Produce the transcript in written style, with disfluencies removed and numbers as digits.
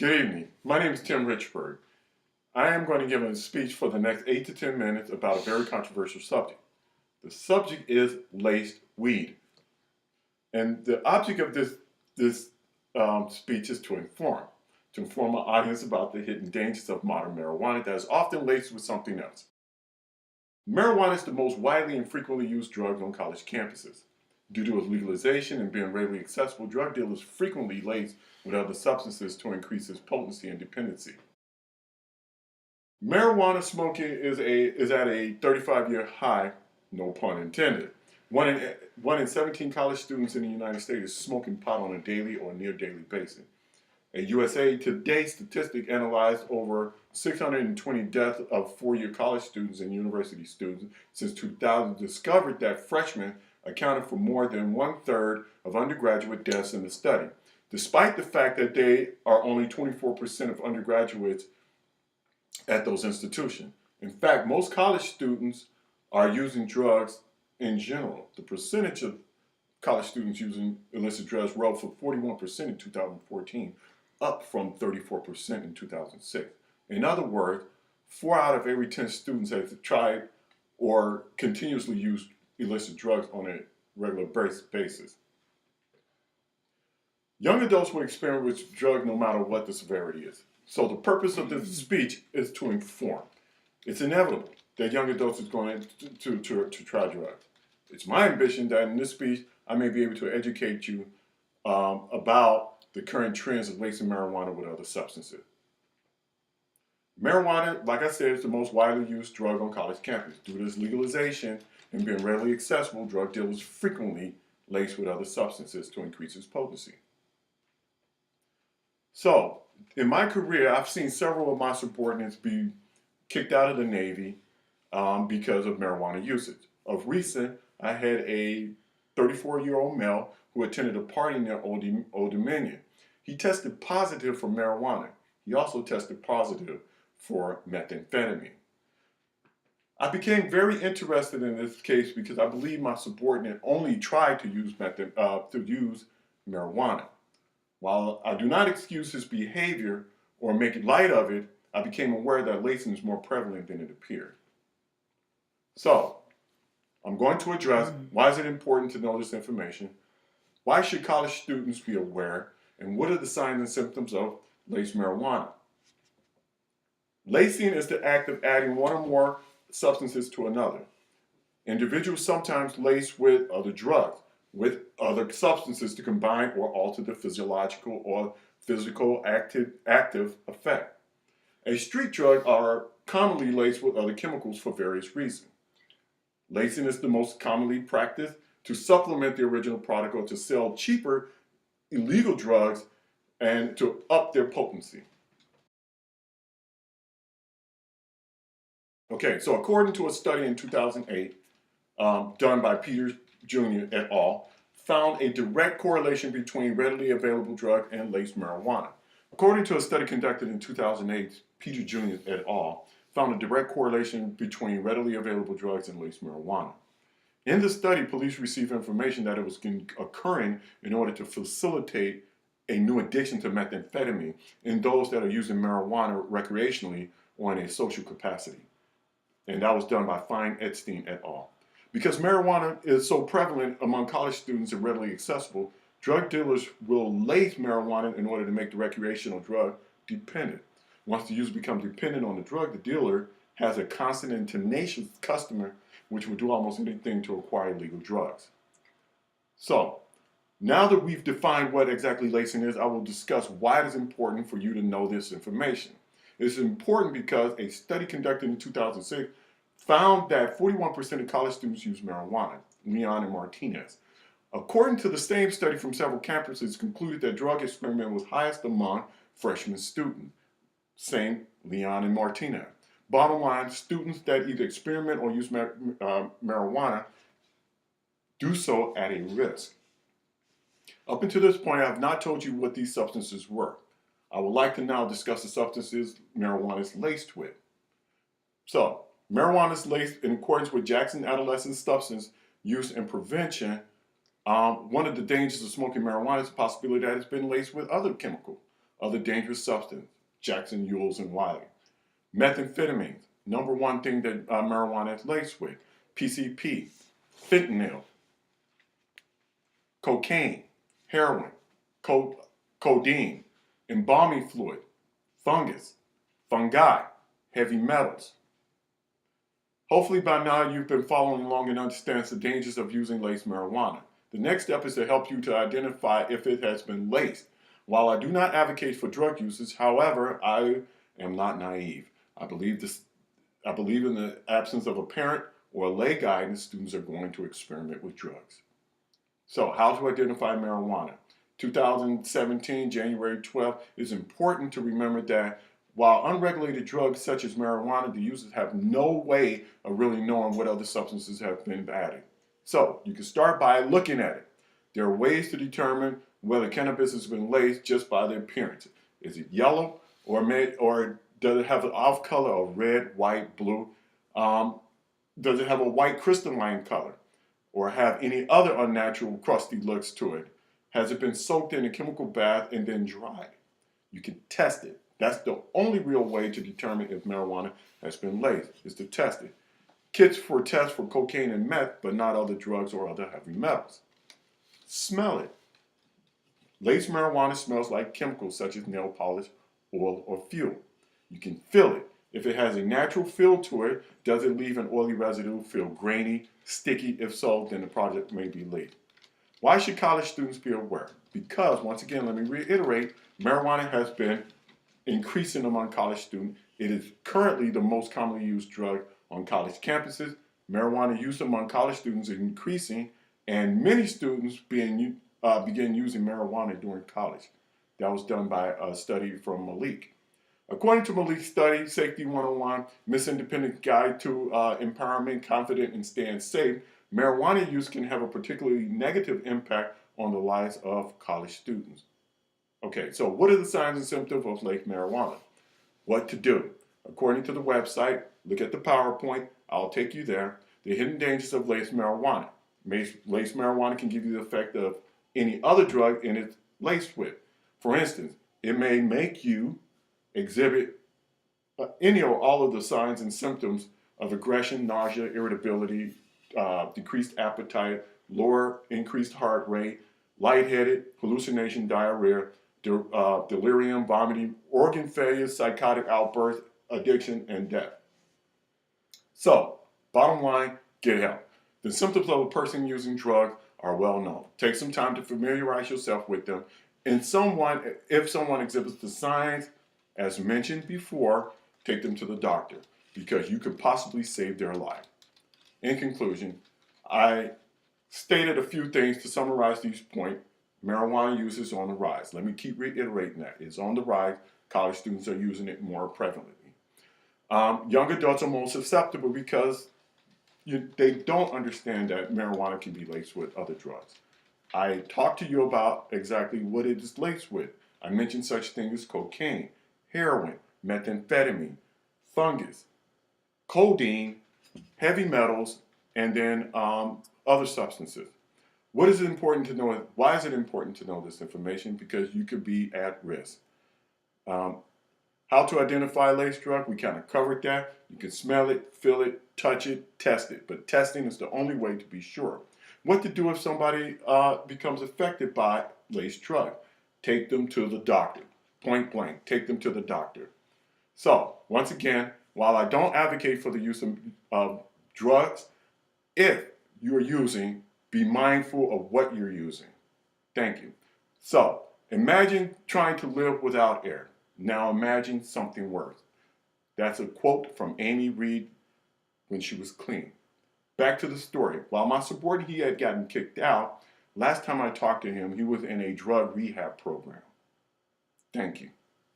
Good evening. My name is Tim Richburg. I am going to give a speech for the next 8 to 10 minutes about a very controversial subject. The subject is laced weed. And the object of this speech is to inform my audience about the hidden dangers of modern marijuana that is often laced with something else. Marijuana is the most widely and frequently used drug on college campuses. Due to its legalization and being readily accessible, drug dealers frequently lace with other substances to increase its potency and dependency. Marijuana smoking is at a 35-year high, no pun intended. One in 17 college students in the United States is smoking pot on a daily or near daily basis. A USA Today statistic analyzed over 620 deaths of four-year college students and university students since 2000 discovered that freshmen accounted for more than one-third of undergraduate deaths in the study, despite the fact that they are only 24% of undergraduates at those institutions. In fact, most college students are using drugs in general. The percentage of college students using illicit drugs rose from 41% in 2014, up from 34% in 2006. In other words, 4 out of every 10 students have tried or continuously used illicit drugs on a regular basis. Young adults will experiment with drugs no matter what the severity is. So the purpose of this speech is to inform. It's inevitable that young adults is going to try drugs. It's my ambition that in this speech I may be able to educate you about the current trends of lacing marijuana with other substances. Marijuana, like I said, is the most widely used drug on college campuses. Due to its legalization and being readily accessible, drug dealers frequently lace with other substances to increase its potency. So, in my career, I've seen several of my subordinates be kicked out of the Navy because of marijuana usage. Of recent, I had a 34-year-old male who attended a party near Old Dominion. He tested positive for marijuana. He also tested positive for methamphetamine. I became very interested in this case because I believe my subordinate only tried to use marijuana. While I do not excuse his behavior or make light of it, I became aware that lacing is more prevalent than it appeared. So, I'm going to address why is it important to know this information, why should college students be aware, and what are the signs and symptoms of laced marijuana. Lacing is the act of adding one or more substances to another. Individuals sometimes lace with other drugs, with other substances to combine or alter the physiological or physical active effect. A street drug are commonly laced with other chemicals for various reasons. Lacing is the most commonly practiced to supplement the original product or to sell cheaper illegal drugs and to up their potency. Okay, so according to a study in 2008 done by Peter Jr. et al., found a direct correlation between readily available drug and laced marijuana. According to a study conducted in 2008, Peter Jr. et al. Found a direct correlation between readily available drugs and laced marijuana. In the study, police received information that it was occurring in order to facilitate a new addiction to methamphetamine in those that are using marijuana recreationally or in a social capacity. And that was done by Fine Edstein et al. Because marijuana is so prevalent among college students and readily accessible, drug dealers will lace marijuana in order to make the recreational drug dependent. Once the user becomes dependent on the drug, the dealer has a constant and tenacious customer which will do almost anything to acquire legal drugs. So, now that we've defined what exactly lacing is, I will discuss why it is important for you to know this information. It is important because a study conducted in 2006 found that 41% of college students use marijuana, Leon and Martinez. According to the same study from several campuses, concluded that drug experiment was highest among freshman students, same Leon and Martinez. Bottom line, students that either experiment or use marijuana do so at a risk. Up until this point, I have not told you what these substances were. I would like to now discuss the substances marijuana is laced with. So, marijuana is laced in accordance with Jackson Adolescent Substance Use and Prevention. One of the dangers of smoking marijuana is the possibility that it's been laced with other chemicals. Other dangerous substance, Jackson, Ewells, and Wiley. Methamphetamines, number one thing that marijuana is laced with. PCP, fentanyl, cocaine, heroin, codeine, embalming fluid, fungus, fungi, heavy metals. Hopefully by now you've been following along and understand the dangers of using laced marijuana. The next step is to help you to identify if it has been laced. While I do not advocate for drug usage, however, I am not naive. I believe in the absence of a parent or lay guidance, students are going to experiment with drugs. So, how to identify marijuana? 2017, January 12th, it is important to remember that while unregulated drugs such as marijuana, the users have no way of really knowing what other substances have been added. So, you can start by looking at it. There are ways to determine whether cannabis has been laced just by the appearance. Is it yellow or does it have an off color of red, white, blue? Does it have a white crystalline color or have any other unnatural crusty looks to it? Has it been soaked in a chemical bath and then dried? You can test it. That's the only real way to determine if marijuana has been laced, is to test it. Kits for tests for cocaine and meth, but not other drugs or other heavy metals. Smell it. Laced marijuana smells like chemicals such as nail polish, oil, or fuel. You can feel it. If it has a natural feel to it, does it leave an oily residue, feel grainy, sticky? If so, then the product may be laced. Why should college students be aware? Because, once again, let me reiterate, marijuana has been increasing among college students. It is currently the most commonly used drug on college campuses. Marijuana use among college students is increasing, and many students begin using marijuana during college. That was done by a study from Malik. According to Malik's study, Safety 101, Miss Independent Guide to Empowerment, Confident, and Staying Safe, marijuana use can have a particularly negative impact on the lives of college students. Okay, so what are the signs and symptoms of laced marijuana? What to do? According to the website, look at the PowerPoint. I'll take you there. The hidden dangers of laced marijuana. Laced marijuana can give you the effect of any other drug in it laced with. For instance, it may make you exhibit any or all of the signs and symptoms of aggression, nausea, irritability, decreased appetite, increased heart rate, lightheaded, hallucination, diarrhea, delirium, vomiting, organ failure, psychotic outbursts, addiction, and death. So, bottom line, get help. The symptoms of a person using drugs are well known. Take some time to familiarize yourself with them. And if someone exhibits the signs, as mentioned before, take them to the doctor because you could possibly save their life. In conclusion, I stated a few things to summarize these points. Marijuana use is on the rise. Let me keep reiterating that. It's on the rise. College students are using it more prevalently. Young adults are more susceptible because they don't understand that marijuana can be laced with other drugs. I talked to you about exactly what it is laced with. I mentioned such things as cocaine, heroin, methamphetamine, fungus, codeine, heavy metals, and then other substances. What is it important to know? Why is it important to know this information? Because you could be at risk. How to identify laced drug? We kind of covered that. You can smell it, feel it, touch it, test it. But testing is the only way to be sure. What to do if somebody becomes affected by laced drug? Take them to the doctor. Point blank, take them to the doctor. So, once again, while I don't advocate for the use of drugs, if you're using, be mindful of what you're using. Thank you. So, imagine trying to live without air. Now imagine something worse. That's a quote from Amy Reed when she was clean. Back to the story. While my subordinate, he had gotten kicked out, last time I talked to him, he was in a drug rehab program. Thank you.